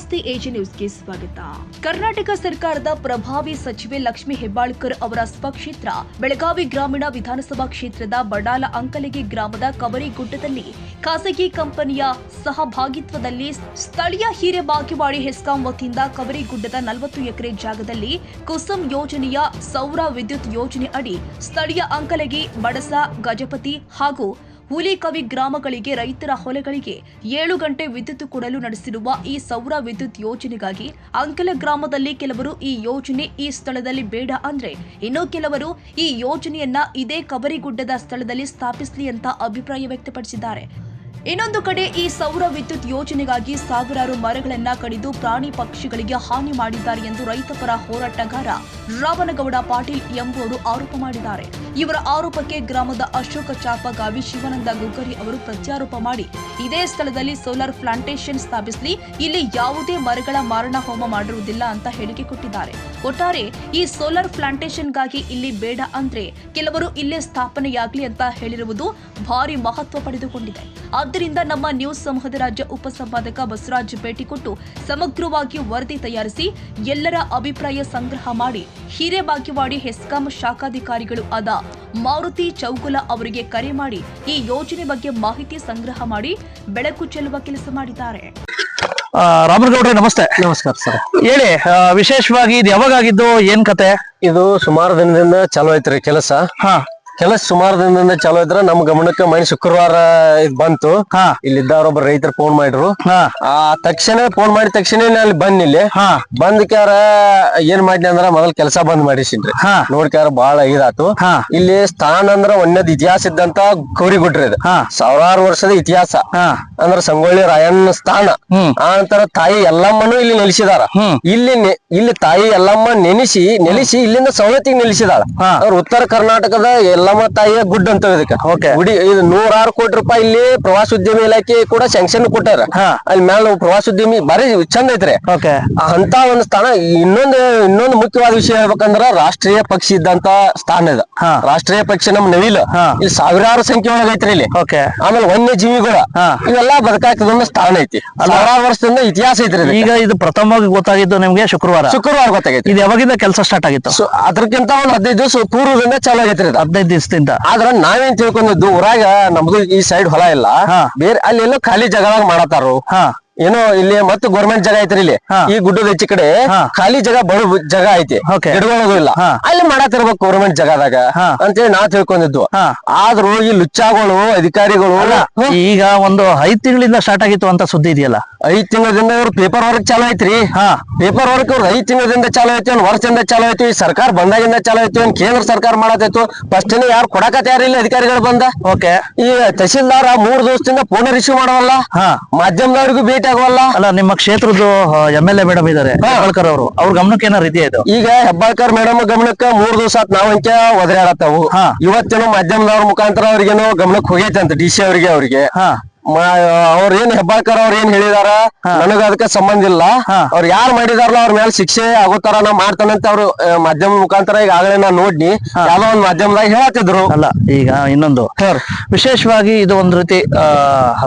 ನಮಸ್ತೆ ಎಜೆ ನ್ಯೂಸ್ಗೆ ಸ್ವಾಗತ. ಕರ್ನಾಟಕ ಸರ್ಕಾರದ ಪ್ರಭಾವಿ ಸಚಿವೆ ಲಕ್ಷ್ಮೀ ಹೆಬ್ಬಾಳ್ಕರ್ ಅವರ ಸ್ವಕ್ಷೇತ್ರ ಬೆಳಗಾವಿ ಗ್ರಾಮೀಣ ವಿಧಾನಸಭಾ ಕ್ಷೇತ್ರದ ಬಡಾಲ ಅಂಕಲಗಿ ಗ್ರಾಮದ ಕವರಿಗುಡ್ಡದಲ್ಲಿ ಖಾಸಗಿ ಕಂಪನಿಯ ಸಹಭಾಗಿತ್ವದಲ್ಲಿ ಸ್ಥಳೀಯ ಹಿರೇಬಾಗೇವಾಡಿ ಹೆಸ್ಕಾಂ ವತಿಯಿಂದ ಕವರಿಗುಡ್ಡದ 40 ಎಕರೆ ಜಾಗದಲ್ಲಿ ಕುಸುಮ್ ಯೋಜನೆಯ ಸೌರ ವಿದ್ಯುತ್ ಯೋಜನೆ ಅಡಿ ಸ್ಥಳೀಯ ಅಂಕಲಗಿ, ಬಡಸ, ಗಜಪತಿ ಹಾಗೂ ಹುಲಿಕವಿ ಗ್ರಾಮಗಳಿಗೆ ರೈತರ ಹೊಲಗಳಿಗೆ 7 ಗಂಟೆ ವಿದ್ಯುತ್ ಕೊಡಲು ನಡೆಸಿರುವ ಈ ಸೌರ ವಿದ್ಯುತ್ ಯೋಜನೆಗಾಗಿ ಅಂಕಲ ಗ್ರಾಮದಲ್ಲಿ ಕೆಲವರು ಈ ಯೋಜನೆ ಈ ಸ್ಥಳದಲ್ಲಿ ಬೇಡ ಅಂದ್ರೆ ಇನ್ನು ಕೆಲವರು ಈ ಯೋಜನೆಯನ್ನ ಇದೇ ಕವರಿಗುಡ್ಡದ ಸ್ಥಳದಲ್ಲಿ ಸ್ಥಾಪಿಸಲಿ ಅಂತ ಅಭಿಪ್ರಾಯ ವ್ಯಕ್ತಪಡಿಸಿದ್ದಾರೆ. ಇನ್ನೊಂದು ಕಡೆ ಈ ಸೌರ ವಿದ್ಯುತ್ ಯೋಜನೆಗಾಗಿ ಸಾವಿರಾರು ಮರಗಳನ್ನ ಕಡಿದು ಪ್ರಾಣಿ ಪಕ್ಷಿಗಳಿಗೆ ಹಾನಿ ಮಾಡಿದ್ದಾರೆ ಎಂದು ರೈತಪರ ಹೋರಾಟಗಾರ ರಾವನಗೌಡ ಪಾಟೀಲ್ ಎಂಬುವರು ಆರೋಪ ಮಾಡಿದ್ದಾರೆ. ಇವರ ಆರೋಪಕ್ಕೆ ಗ್ರಾಮದ ಅಶೋಕ ಚಾಪಗಾವಿ, ಶಿವಾನಂದ ಗುಗ್ಗರಿ ಅವರು ಪ್ರತ್ಯಾರೋಪ ಮಾಡಿ ಇದೇ ಸ್ಥಳದಲ್ಲಿ ಸೋಲಾರ್ ಪ್ಲಾಂಟೇಶನ್ ಸ್ಥಾಪಿಸಲಿ, ಇಲ್ಲಿ ಯಾವುದೇ ಮರಗಳ ಮಾರಣ ಹೋಮ ಮಾಡಿರುವುದಿಲ್ಲ ಅಂತ ಹೇಳಿಕೆ ಕೊಟ್ಟಿದ್ದಾರೆ. ಒಟ್ಟಾರೆ ಈ ಸೋಲಾರ್ ಪ್ಲಾಂಟೇಶನ್ಗಾಗಿ ಇಲ್ಲಿ ಬೇಡ ಅಂದ್ರೆ ಕೆಲವರು ಇಲ್ಲೇ ಸ್ಥಾಪನೆಯಾಗಲಿ ಅಂತ ಹೇಳಿರುವುದು ಭಾರಿ ಮಹತ್ವ ಪಡೆದುಕೊಂಡಿದೆ. ಆದ್ದರಿಂದ ನಮ್ಮ ನ್ಯೂಸ್ ಸಮೂಹದ ರಾಜ್ಯ ಉಪಸಂಪಾದಕ ಬಸವರಾಜ್ ಭೇಟಿ ಕೊಟ್ಟು ಸಮಗ್ರವಾಗಿ ವರದಿ ತಯಾರಿಸಿ ಎಲ್ಲರ ಅಭಿಪ್ರಾಯ ಸಂಗ್ರಹ ಮಾಡಿ ಹಿರೇಬಾಗೇವಾಡಿ ಹೆಸ್ಕಾಂ ಶಾಖಾಧಿಕಾರಿಗಳು ಆದ ಮಾರುತಿ ಚೌಗುಲ ಅವರಿಗೆ ಕರೆ ಮಾಡಿ ಈ ಯೋಜನೆ ಬಗ್ಗೆ ಮಾಹಿತಿ ಸಂಗ್ರಹ ಮಾಡಿ ಬೆಳಕು ಚೆಲ್ಲುವ ಕೆಲಸ ಮಾಡಿದ್ದಾರೆ. ರಾಮನಗೌಡ್ರೆ ನಮಸ್ತೆ. ನಮಸ್ಕಾರ ಸರ್. ಹೇಳಿ, ವಿಶೇಷವಾಗಿ ಇದು ಯಾವಾಗಾಗಿದ್ದು, ಏನ್ ಕತೆ? ಇದು ಸುಮಾರು ದಿನದಿಂದ ಚಾಲೂ ಐತ್ರಿ ಕೆಲಸ. ಸುಮಾರು ದಿನದಿಂದ ಚಾಲೂ ಇದ್ರ ನಮ್ ಗಮನಕ್ಕೆ ಮನೆ ಶುಕ್ರವಾರ ಇದ್ ಬಂತು. ಇಲ್ಲಿದ್ದವ್ರೊಬ್ಬ ರೈತರು ಫೋನ್ ಮಾಡಿದ್ರು. ಆ ತಕ್ಷಣ ಫೋನ್ ಮಾಡಿದ ತಕ್ಷಣ ಅಲ್ಲಿ ಬಂದ್ ಇಲ್ಲಿ ಬಂದ್ಕ್ಯಾರ ಏನ್ ಮಾಡಿನಿ ಅಂದ್ರ ಮೊದಲ್ ಕೆಲಸ ಬಂದ್ ಮಾಡಿಸಿನ್ರಿ. ನೋಡ್ಕ್ಯಾರ ಬಾಳ ಇದಾತು. ಇಲ್ಲಿ ಸ್ಥಾನ ಅಂದ್ರ ಒಂದೇದ್ ಇತಿಹಾಸ ಇದ್ದಂತ ಕವರಿಗುಡ್ರಿ ಇದು. ಸಾವಿರಾರು ವರ್ಷದ ಇತಿಹಾಸ ಅಂದ್ರ ಸಂಗೊಳ್ಳಿ ರಾಯಣ್ಣ ಸ್ಥಾನ. ಆ ನಂತರ ತಾಯಿ ಎಲ್ಲಮ್ಮನು ಇಲ್ಲಿ ನೆಲೆಸಿದಾರ. ಇಲ್ಲಿ ತಾಯಿ ಎಲ್ಲಮ್ಮ ನೆನೆಸಿ ಇಲ್ಲಿಂದ ಸವಲತ್ತಿಗೆ ನೆಲೆಸಿದಾಳ. ಅವ್ರ ಉತ್ತರ ಕರ್ನಾಟಕದ ಎಲ್ಲಮ್ಮ ತಾಯಿಯ ಗುಡ್ ಅಂತ ಇದಕ್ಕೆ ಗುಡಿ. ಇದು 106 ಕೋಟಿ ರೂಪಾಯಿ ಇಲ್ಲಿ ಪ್ರವಾಸೋದ್ಯಮ ಇಲಾಖೆ ಕೂಡ ಸ್ಯಾಂಕ್ಷನ್ ಕೊಟ್ಟಾರ. ಅಲ್ಲಿ ಮ್ಯಾಲ ಪ್ರವಾಸೋದ್ಯಮಿ ಬಾರಿ ಚಂದ ಐತ್ರಿ. ಅಂತ ಒಂದು ಸ್ಥಾನ. ಇನ್ನೊಂದು ಮುಖ್ಯವಾದ ವಿಷಯ ಹೇಳ್ಬೇಕಂದ್ರ ರಾಷ್ಟ್ರೀಯ ಪಕ್ಷಿ ಇದ್ದಂತ ಸ್ಥಾನ ಇದು. ರಾಷ್ಟ್ರೀಯ ಪಕ್ಷಿ ನಮ್ ನವಿಲು ಇಲ್ಲಿ ಸಾವಿರಾರು ಸಂಖ್ಯೆ ಒಳಗ ಐತ್ರಿ ಇಲ್ಲಿ. ಆಮೇಲೆ ವನ್ಯ ಜೀವಿಗಳು ಇವೆಲ್ಲ ಬದುಕಾಗ್ತದ ಸ್ಥಾನ ಐತಿ. ಸಾವಿರಾರು ವರ್ಷದಿಂದ ಇತಿಹಾಸ ಐತ್ರಿ. ಈಗ ಇದು ಪ್ರಥಮವಾಗಿ ಗೊತ್ತಾಗಿದ್ದು ನಿಮ್ಗೆ ಶುಕ್ರವಾರ ಗೊತ್ತಾಗೈತಿ. ಇದು ಯಾವಾಗಿಂದ ಕೆಲಸ ಸ್ಟಾರ್ಟ್ ಆಗಿತ್ತು? ಅದಕ್ಕಿಂತ ಒಂದು 15 ದಿವಸ ಪೂರ್ವದಿಂದ ಚಾಲು ಆಗೈತ್ರಿ. 15 ದಿವಸದಿಂದ. ಆದ್ರ ನಾವೇನ್ ತಿಳ್ಕೊಂಡಿದ್ದು, ಊರಾಗ ನಮ್ದು ಈ ಸೈಡ್ ಹೊಲ ಇಲ್ಲ, ಬೇರೆ ಅಲ್ಲಿ ಎಲ್ಲೋ ಖಾಲಿ ಜಾಗದಾಗ ಮಾಡತಾರು. ಏನೋ ಇಲ್ಲಿ ಮತ್ತೆ ಗೌರ್ಮೆಂಟ್ ಜಾಗ ಐತ್ರಿ. ಇಲ್ಲಿ ಈ ಗುಡ್ಡದ ಹೆಚ್ಚಿ ಕಡೆ ಖಾಲಿ ಜಾಗ ಬಡ ಜಾಗ ಐತಿ, ಗಿಡಗಳೂ ಇಲ್ಲ, ಅಲ್ಲಿ ಮಾಡತಿರ್ಬೇಕು ಗೌರ್ಮೆಂಟ್ ಜಾಗದಾಗ ಅಂತೇಳಿ ನಾವ್ ತಿಳ್ಕೊಂಡಿದ್ವು. ಆದ್ರೂ ಈ ಲುಚ್ಚಾಗಳು ಅಧಿಕಾರಿಗಳು ಈಗ ಒಂದು 5 ತಿಂಗಳಿಂದ ಸ್ಟಾರ್ಟ್ ಆಗಿತ್ತು ಅಂತ ಸುದ್ದಿ ಇದೆಯಲ್ಲ. 5 ತಿಂಗಳಿಂದ ಇವ್ರು ಪೇಪರ್ ವರ್ಕ್ ಚಾಲು ಐತ್ರಿ. ಪೇಪರ್ ವರ್ಕ್ ಅವ್ರು 5 ತಿಂಗಳಿಂದ ಚಾಲು ಐತಿ, 1 ವರ್ಷದಿಂದ ಚಾಲು ಐತಿ. ಈ ಸರ್ಕಾರ ಬಂದಾಗಿಂದ ಚಾಲು ಐತಿ, ಕೇಂದ್ರ ಸರ್ಕಾರ ಮಾಡತೈತು. ಫಸ್ಟ್ ಯಾರು ಕೊಡಕ ತಯಾರಿಲ್ಲ ಅಧಿಕಾರಿಗಳು ಬಂದ. ಈ ತಹಶೀಲ್ದಾರ 3 ದಿವಸದಿಂದ ಫೋನ್ ರಿಸೀವ್ ಮಾಡವಲ್ಲ, ಮಾಧ್ಯಮದವ್ರಿಗೂ ಭೇಟಿ ಆಗವಲ್ಲ. ಅಲ್ಲ, ನಿಮ್ಮ ಕ್ಷೇತ್ರದ MLA ಮೇಡಮ್ ಇದಾರೆ ಹೆಬ್ಬಾಳ್ಕರ್ ಅವರು, ಅವ್ರ ಗಮನಕ್ಕೆ ಏನಾರು ಇದೆಯಾ ಇದು? ಈಗ ಹೆಬ್ಬಾಳ್ಕರ್ ಮೇಡಮ್ ಗಮನಕ್ಕ 3 ದಿವಸ ಆತ್ ನಾವ್ ಅಂಕೆ ಒದರಾಡತ್ತಾವು. ಇವತ್ತೇನೋ ಮಾಧ್ಯಮದವ್ರ ಮುಖಾಂತರ ಅವ್ರಿಗೇನೋ ಗಮನಕ್ಕೆ ಹೋಗೈತೆ ಅಂತ DC ಅವ್ರಿಗೆ. ಅವ್ರ ಏನ್ ಹೆಬ್ಬಾಳ್ಕರ್ ಅವ್ರ ಏನ್ ಹೇಳಿದಾರ, ನನಗ ಅದಕ್ಕೆ ಸಂಬಂಧ ಇಲ್ಲ, ಅವ್ರು ಯಾರು ಮಾಡಿದಾರಲ್ಲ ಅವ್ರ ಮೇಲೆ ಶಿಕ್ಷೆ ಆಗೋ ತರ ನಾ ಮಾಡ್ತಾನಂತ ಅವ್ರು ಮಾಧ್ಯಮ ಮುಖಾಂತರ ಈಗ ಆಗಲೇ ನಾ ನೋಡ್ನಿ ಯಾವ್ದೋ ಒಂದ್ ಮಾಧ್ಯಮದಾಗ ಹೇಳತ್ತಿದ್ರು. ಅಲ್ಲ, ಈಗ ಇನ್ನೊಂದು ವಿಶೇಷವಾಗಿ ಇದು ಒಂದ್ ರೀತಿ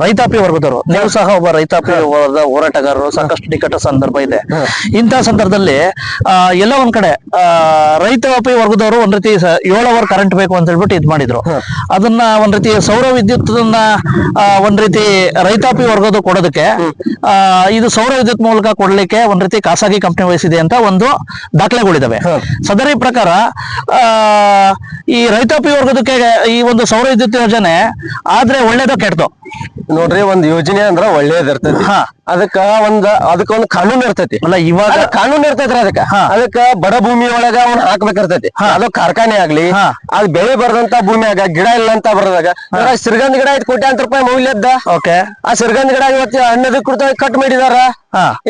ರೈತಾಪಿ ವರ್ಗದವರು, ನೀವು ಸಹ ಒಬ್ಬ ರೈತಾಪಿ ವರ್ಗದ ಹೋರಾಟಗಾರರು, ಸಾಕಷ್ಟು ನಿಕಟ ಸಂದರ್ಭ ಇದೆ. ಇಂಥ ಸಂದರ್ಭದಲ್ಲಿ ಎಲ್ಲ ಒಂದ್ ಕಡೆ ರೈತಾಪಿ ವರ್ಗದವರು ಒಂದ್ ರೀತಿ 7 ಅವರ್ ಕರೆಂಟ್ ಬೇಕು ಅಂತ ಹೇಳ್ಬಿಟ್ಟು ಇದ್ ಮಾಡಿದ್ರು. ಅದನ್ನ ಒಂದ್ ರೀತಿ ಸೌರ ವಿದ್ಯುತ್ ಒಂದ್ ರೀತಿ ರೈತಾಪಿ ವರ್ಗದ ಕೊಡೋದಕ್ಕೆ ಇದು ಸೌರ ವಿದ್ಯುತ್ ಮೂಲಕ ಕೊಡ್ಲಿಕ್ಕೆ ಒಂದ್ ರೀತಿ ಖಾಸಗಿ ಕಂಪನಿ ವಹಿಸಿದೆ ಅಂತ ಒಂದು ದಾಖಲೆಗಳಿದಾವೆ. ಸದರಿ ಪ್ರಕಾರ ಈ ರೈತಾಪಿ ವರ್ಗದಕ್ಕೆ ಈ ಒಂದು ಸೌರ ವಿದ್ಯುತ್ ಯೋಜನೆ ಆದ್ರೆ ಒಳ್ಳೇದೋ ಕೆಟ್ಟದೋ? ನೋಡ್ರಿ, ಒಂದ್ ಯೋಜನೆ ಅಂದ್ರ ಒಳ್ಳೇದಿರ್ತೈತಿ. ಅದಕ್ಕೊಂದು ಕಾನೂನು ಇರ್ತೈತಿ. ಅಲ್ಲ, ಇವಾಗ ಕಾನೂನು ಇರ್ತೈತ್ರಿ. ಅದಕ್ಕ ಬಡ ಭೂಮಿ ಒಳಗ ಅವ್ನ ಹಾಕ್ಬೇಕಿರ್ತೈತಿ. ಅದು ಕಾರ್ಖಾನೆ ಆಗ್ಲಿ, ಅದ್ ಬೆಳೆ ಬರದಂತ ಭೂಮಿಯಾಗ ಗಿಡ ಇಲ್ಲ ಅಂತ ಬರದಾಗ ಸಿರ್ಗಂದ್ ಗಿಡ 5 ಕೋಟ್ಯಾಂತರ ರೂಪಾಯಿ ಮೌಲ್ಯದ. ಆ ಸಿರ್ಗಂದ್ ಗಿಡ ಇವತ್ತು ಅನಧಿಕೃತ ಕಟ್ ಮಾಡಿದಾರ.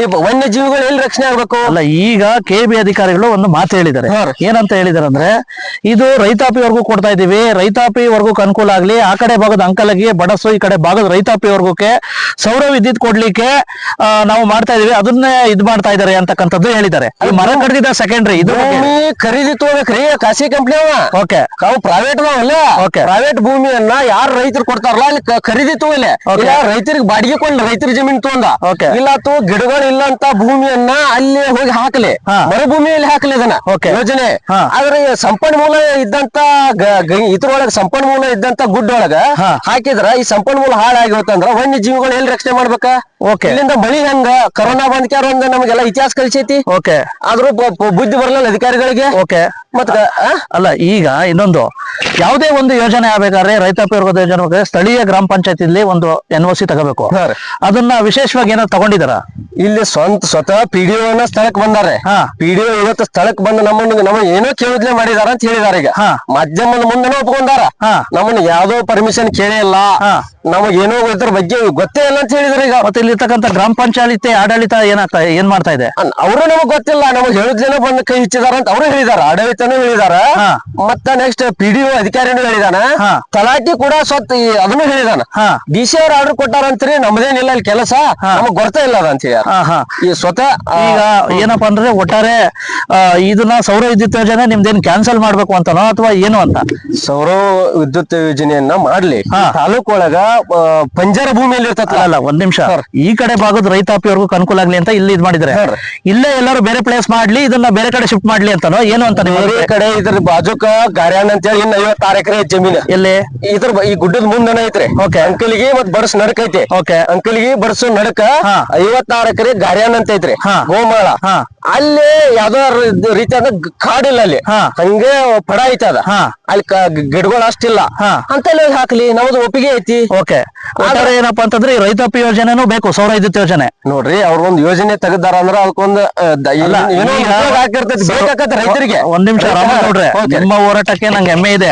ಈ ವನ್ಯ ಜೀವಿಗಳು ಎಲ್ಲಿ ರಕ್ಷಣೆ ಆಗ್ಬೇಕು? ಅಲ್ಲ, ಈಗ KB ಅಧಿಕಾರಿಗಳು ಒಂದು ಮಾತು ಹೇಳಿದ್ದಾರೆ. ಏನಂತ ಹೇಳಿದಾರೆ ಅಂದ್ರೆ, ಇದು ರೈತಾಪಿ ವರ್ಗು ಕೊಡ್ತಾ ಇದೀವಿ, ರೈತಾಪಿ ವರ್ಗಕ್ಕೆ ಅನುಕೂಲ ಆಗ್ಲಿ, ಆ ಕಡೆ ಭಾಗದ ಅಂಕಲಗಿ, ಬಡಸು, ಈ ಕಡೆ ಭಾಗದ ರೈತಾಪಿ ವರ್ಗಕ್ಕೆ ಸೌರ ವಿದ್ಯುತ್ ಕೊಡ್ಲಿಕ್ಕೆ ನಾವು ಮಾಡ್ತಾ ಇದೀವಿ ಅದನ್ನೇ ಇದ್ ಮಾಡ್ತಾ ಇದಾರೆ ಅಂತಕ್ಕಂಥದ್ದು ಹೇಳಿದ್ದಾರೆ. ಈ ಮರ ಕಡ್ದಿದ್ದ ಸೆಕೆಂಡ್ರಿ ಇದು ಭೂಮಿ ಖರೀದಿ ತಗೋಬೇಕ್ರಿ ಖಾಸಗಿ ಕಂಪ್ನಿ ಓಕೆ ಅವು ಪ್ರೈವೇಟ್ ಅಲ್ಲ. ಪ್ರೈವೇಟ್ ಭೂಮಿಯನ್ನ ಯಾರು ರೈತರು ಕೊಡ್ತಾರಲ್ಲ ಅಲ್ಲಿ ಖರೀದಿ ತಗೋಲೆ ರೈತರಿಗೆ ಬಾಡಿಗೆ ಕೊಂಡು ರೈತರ ಜಮೀನ್ ತಗೊಂಡ ಇಲ್ಲ ಅಥವಾ ಗಿಡಗಳು ಇಲ್ಲ ಅಂತ ಭೂಮಿಯನ್ನ ಅಲ್ಲಿ ಹೋಗಿ ಹಾಕಲಿ ಮರುಭೂಮಿಯಲ್ಲಿ ಹಾಕಲಿ ಇದನ್ನ ಯೋಜನೆ. ಆದ್ರೆ ಸಂಪನ್ಮೂಲ ಇದ್ದಂತ ಇದ್ರೊಳಗ ಸಂಪನ್ಮೂಲ ಇದ್ದಂತ ಗುಡ್ಡೊಳಗ ಹಾಕಿದ್ರ ಈ ಸಂಪನ್ಮೂಲ ಹಾಳಾಗಿ ಹೋತಂದ್ರ ವನ್ಯ ಜೀವಿಗಳು ಎಲ್ಲಿ ರಕ್ಷಣೆ ಮಾಡ್ಬೇಕಾ? ಇಲ್ಲಿಂದ ಮಳಿ ಹೆಂಗ ಕರೋನಾ ಬಂದ್ಕ್ಯಾರ ಒಂದ್ ನಮಗೆಲ್ಲ ಇತಿಹಾಸ ಕಲಿಸೈತಿ. ಆದ್ರೂ ಬುದ್ಧಿ ಬರಲಿಲ್ಲ ಅಧಿಕಾರಿಗಳಿಗೆ. ಮತ್ತ ಅಲ್ಲ ಈಗ ಇನ್ನೊಂದು ಯಾವುದೇ ಒಂದು ಯೋಜನೆ ಆಗ್ಬೇಕಾದ್ರೆ ರೈತಾಪಿ ವರ್ಗದ ಯೋಜನೆ ಸ್ಥಳೀಯ ಗ್ರಾಮ ಪಂಚಾಯತಿಲಿ ಒಂದು NOC ತಗೋಬೇಕು. ಅದನ್ನ ವಿಶೇಷವಾಗಿ ಏನಾದ್ರು ತಗೊಂಡಿದಾರ? ಇಲ್ಲಿ ಸ್ವತಃ PDO ಸ್ಥಳಕ್ಕೆ ಬಂದಾರೆ. PDO ಇವತ್ತು ಸ್ಥಳಕ್ಕೆ ಬಂದು ನಮ್ಮ ಏನೋ ಕೇಳಿದ್ಲೆ ಮಾಡಿದಾರ ಅಂತ ಹೇಳಿದಾರ. ಈಗ ಮಾಧ್ಯಮದ ಮುಂದೆನೂ ಒಪ್ಕೊಂಡಾರ. ನಮ್ಮನ್ನ ಯಾವ್ದೋ ಪರ್ಮಿಷನ್ ಕೇಳಿಲ್ಲ, ನಮಗ್ ಏನೋ ಇದ್ರ ಬಗ್ಗೆ ಗೊತ್ತೇ ಇಲ್ಲ ಅಂತ ಹೇಳಿದ್ರು. ಈಗ ಮತ್ತೆ ಇಲ್ಲಿರ್ತಕ್ಕಂಥ ಗ್ರಾಮ ಪಂಚಾಯತಿ ಆಡಳಿತ ಏನ್ ಮಾಡ್ತಾ ಇದೆ ಅವರು ನಮಗ್ ಗೊತ್ತಿಲ್ಲ, ನಮಗ್ ಹೇಳಿದ್ಲೇನೋ ಬಂದು ಕೈ ಹಚ್ಚಿದಾರ ಅಂತ ಅವರು ಹೇಳಿದಾರ, ಆಡಳಿತನೂ ಹೇಳಿದಾರ. ಮತ್ತ ನೆಕ್ಸ್ಟ್ PDO ಅಧಿಕಾರಿನೂ ಹೇಳಿದಾನ, ತಲಾಟಿ ಕೂಡ ಅದನ್ನು ಹೇಳಿದಾನ. DC ಅವ್ರ ಆರ್ಡರ್ ಕೊಟ್ಟಾರಂತ್ರಿ, ನಮ್ದೇನಿಲ್ಲ ಇಲ್ಲಿ ಕೆಲಸ, ನಮಗ್ ಗೊತ್ತೇ ಇಲ್ಲ ಅಂತ ಹೇಳಿ ಈ ಸ್ವತಃ. ಈಗ ಏನಪ್ಪಾ ಅಂದ್ರೆ ಒಟ್ಟಾರೆ ಇದನ್ನ ಸೌರ ವಿದ್ಯುತ್ ಯೋಜನೆ ನಿಮ್ದೇನ್ ಕ್ಯಾನ್ಸಲ್ ಮಾಡ್ಬೇಕು ಅಂತನೋ ಅಥವಾ ಏನು ಅಂತ? ಸೌರ ವಿದ್ಯುತ್ ಯೋಜನೆಯನ್ನ ಮಾಡ್ಲಿ ತಾಲೂಕ್ ಒಳಗ ಪಂಜರ ಭೂಮಿಯಲ್ಲಿ ಇರ್ತಲ್ಲ. ಒಂದ್ ನಿಮಿಷ, ಈ ಕಡೆ ಭಾಗದ ರೈತಾಪಿಯವ್ರಿಗೂ ಅನುಕೂಲ ಆಗ್ಲಿ ಅಂತ ಇಲ್ಲಿ ಇದ್ ಮಾಡಿದ್ರೆ, ಇಲ್ಲೇ ಎಲ್ಲರೂ ಬೇರೆ ಪ್ಲೇಸ್ ಮಾಡ್ಲಿ, ಇದನ್ನ ಬೇರೆ ಕಡೆ ಶಿಫ್ಟ್ ಮಾಡ್ಲಿ ಅಂತನೋ ಏನು ಅಂತ? ಬೇರೆ ಕಡೆ ಇದ್ರ ಬಾಜುಕ ಗಾರ್ಯಾನ್ ಅಂತ ಹೇಳಿ ಇನ್ನು 56 ಎಕರೆ ಜಮೀನು ಎಲ್ಲಿ ಇದ್ರ ಈ ಗುಡ್ಡದ ಮುಂದನ ಐತ್ರಿ. ಅಂಕಲಿಗೆ ಮತ್ ಬರ್ಸ್ ನಡಕ್ ಐತಿ. ಅಂಕಲಿಗೆ ಬರ್ಸು ನಡಕ 56 ಎಕರೆ ಗಾರ್ಯಾನ್ ಅಂತ ಐತ್ರಿ, ಗೋಮಾಳ. ಅಲ್ಲಿ ಯಾವ್ದೋ ರೀತಿಯಾದ ಕಾಡಿಲ್ಲ, ಅಲ್ಲಿ ಹಂಗೆ ಪಡ ಐತದ, ಅಲ್ಲಿ ಗಿಡಗಳು ಅಷ್ಟಿಲ್ಲ ಅಂತ ಹಾಕ್ಲಿ, ನಮ್ದು ಒಪ್ಪಿಗೆ ಐತಿ. ಆದ್ರೆ ಏನಪ್ಪಾ ಅಂತಂದ್ರೆ ರೈತಾಪಿ ಯೋಜನೆನೂ ಬೇಕು, ಸೌರ ವಿದ್ಯುತ್ ಯೋಜನೆ. ನೋಡ್ರಿ ಅವ್ರ ಒಂದ್ ಯೋಜನೆ ತೆಗದಾರ ಅಂದ್ರ ಅದಕ್ಕೊಂದು ರೈತರಿಗೆ. ಒಂದ್ ನಿಮಿಷ ರಾಮನ್ ನೋಡ್ರೆ, ನಿಮ್ಮ ಹೋರಾಟಕ್ಕೆ ನಂಗೆ ಹೆಮ್ಮೆ ಇದೆ.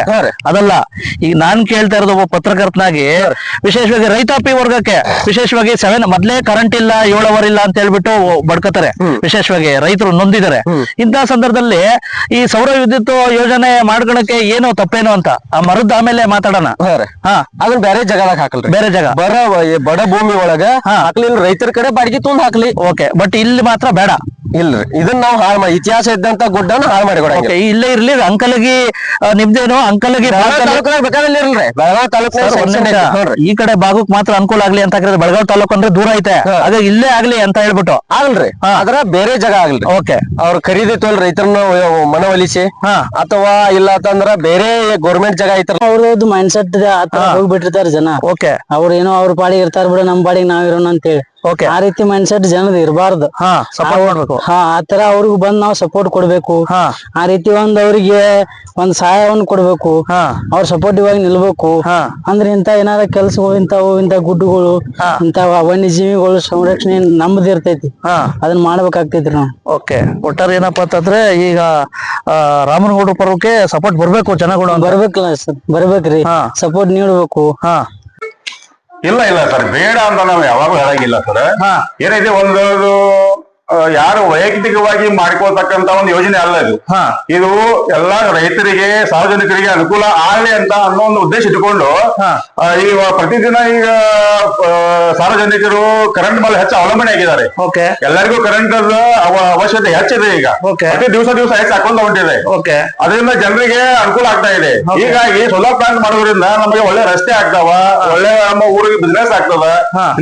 ಅದಲ್ಲ, ಈಗ ನಾನ್ ಕೇಳ್ತಾ ಇರೋದು ಒಬ್ಬ ಪತ್ರಕರ್ತನಾಗಿ ವಿಶೇಷವಾಗಿ ರೈತಾಪಿ ವರ್ಗಕ್ಕೆ ವಿಶೇಷವಾಗಿ ಮೊದ್ಲೇ ಕರೆಂಟ್ ಇಲ್ಲ 7 ಅವರ್ ಇಲ್ಲ ಅಂತ ಹೇಳ್ಬಿಟ್ಟು ಬಡ್ಕತಾರೆ. ವಿಶೇಷವಾಗಿ ರೈತರು ನೊಂದಿದ್ದಾರೆ. ಇಂತಹ ಸಂದರ್ಭದಲ್ಲಿ ಈ ಸೌರ ವಿದ್ಯುತ್ ಯೋಜನೆ ಮಾಡ್ಕೊಳಕ್ಕೆ ಏನೋ ತಪ್ಪೇನೋ ಅಂತ ಆ ಮರದ ಆಮೇಲೆ ಮಾತಾಡೋಣ. ಅದನ್ನ ಬೇರೆ ಜಾಗದಾಗ ಹಾಕಲ್ರಿ, ಬೇರೆ ಜಾಗ ಬಡ ಭೂಮಿ ಒಳಗ ಹಾಕ್ಲಿ, ರೈತರ ಕಡೆ ಬಾಡಿಗೆ ತುಂಬ ಹಾಕ್ಲಿ. ಬಟ್ ಇಲ್ಲಿ ಮಾತ್ರ ಬೇಡ. ಇಲ್ರಿ, ಇದನ್ನ ನಾವು ಹಾಳು ಮಾಡಿ ಇತಿಹಾಸ ಇದ್ದಂತ ಗುಡ್ಡನ ಹಾಳು ಮಾಡಿ ಕೊಡಂಗಿಲ್ಲ. ಇಲ್ಲೇ ಇರ್ಲಿ, ಅಂಕಲಗಿ ನಿಮ್ದೇನು ಅಂಕಲಗಿ ಬೇಕಾದಲ್ಲಿ ಬೆಳಗಾವಿ ತಾಲೂಕು ಈ ಕಡೆ ಭಾಗಕ್ಕೆ ಮಾತ್ರ ಅನುಕೂಲ ಆಗ್ಲಿ ಅಂತ ಹೇಳಿದ್ರೆ, ಬೆಳಗಾವಿ ತಾಲೂಕು ಅಂದ್ರೆ ದೂರ ಐತೆ, ಹಾಗಾಗಿ ಇಲ್ಲೇ ಆಗ್ಲಿ ಅಂತ ಹೇಳ್ಬಿಟ್ಟು ಆಗಲ್ರಿ. ಅದ್ರ ಬೇರೆ ಜಾಗ ಆಗ್ಲಿ. ಅವ್ರ ಖರೀದಿ ತೋಲ್ ರೈತರನ್ನ ಮನವೊಲಿಸಿ, ಅಥವಾ ಇಲ್ಲ ಅಂತಂದ್ರ ಬೇರೆ ಗೌರ್ಮೆಂಟ್ ಜಾಗ ಐತರ ಅವ್ರದ್ದು ಮೈಂಡ್ ಸೆಟ್ ಹೋಗ್ಬಿಟ್ಟಿರ್ತಾರ ಜನ. ಅವ್ರ ಏನೋ ಅವ್ರ ಪಾಡಿಗೆ ಇರ್ತಾರ ಬಿಡ, ನಮ್ ಪಾಡಿಗೆ ನಾವ್ ಇರೋಣ ಅಂತ ಹೇಳಿ ಆ ರೀತಿ ಮೈಂಡ್ ಸೆಟ್ ಜನದ ಇರಬಾರ್ದು. ಆತರ ಅವ್ರಿಗೂ ಬಂದ್ ನಾವ್ ಸಪೋರ್ಟ್ ಕೊಡ್ಬೇಕು. ಆ ರೀತಿ ಅವ್ರಿಗೆ ಒಂದ್ ಸಹಾಯವನ್ನು ಕೊಡ್ಬೇಕು, ಅವ್ರ ಸಪೋರ್ಟಿವ್ ಆಗಿ ನಿಲ್ಬೇಕು. ಅಂದ್ರೆ ಇಂತ ಏನಾರ ಕೆಲ್ಸಗಳು ಇಂತ ಗುಡ್ಡುಗಳು ಇಂತ ವನ್ಯಜೀವಿಗಳು ಸಂರಕ್ಷಣೆ ನಮ್ದು ಇರ್ತೈತಿ, ಅದನ್ನ ಮಾಡ್ಬೇಕಾಗ್ತೈತ್ರಿ ನಾವು. ಒಟ್ಟಾರೆ ಏನಪ್ಪಾ ಅಂತಂದ್ರೆ ಈಗ ರಾಮನಗೌಡ ಪರ್ವಕ್ಕೆ ಸಪೋರ್ಟ್ ಬರ್ಬೇಕು, ಜನಗಳು ಬರ್ಬೇಕಲ್ಲ ಸರ್, ಬರ್ಬೇಕ್ರಿ, ಸಪೋರ್ಟ್ ನೀಡ್ಬೇಕು. ಇಲ್ಲ ಸರ್, ಬೇಡ ಅಂತ ನಾವು ಯಾವಾಗೂ ಹೇಳಂಗಿಲ್ಲ ಸರ್. ಏನೈತಿ ಒಂದು ಯಾರು ವೈಯಕ್ತಿಕವಾಗಿ ಮಾಡ್ಕೋತಕ್ಕಂತ ಒಂದು ಯೋಜನೆ ಅಲ್ಲ ಇದು. ಇದು ಎಲ್ಲಾ ರೈತರಿಗೆ ಸಾರ್ವಜನಿಕರಿಗೆ ಅನುಕೂಲ ಆಗಲಿ ಅಂತ ಅನ್ನೋ ಒಂದು ಉದ್ದೇಶ ಇಟ್ಕೊಂಡು ಈಗ ಪ್ರತಿದಿನ ಈಗ ಸಾರ್ವಜನಿಕರು ಕರೆಂಟ್ ಮೇಲೆ ಹೆಚ್ಚು ಅವಲಂಬನೆ ಆಗಿದ್ದಾರೆ. ಎಲ್ಲರಿಗೂ ಕರೆಂಟ್ ಅವಶ್ಯಕತೆ ಹೆಚ್ಚಿದೆ. ಈಗ ಪ್ರತಿ ದಿವಸ ಹೆಚ್ಚು ಹಾಕೊಂಡು ಹೊಂಟಿದೆ. ಅದರಿಂದ ಜನರಿಗೆ ಅನುಕೂಲ ಆಗ್ತಾ ಇದೆ. ಹೀಗಾಗಿ ಸೋಲಾರ್ ಪ್ಲಾಂಟ್ ಮಾಡೋದ್ರಿಂದ ನಮಗೆ ಒಳ್ಳೆ ರಸ್ತೆ ಆಗ್ತಾವ, ಒಳ್ಳೆ ನಮ್ಮ ಊರಿಗೆ ಬಿಸ್ನೆಸ್ ಆಗ್ತದ,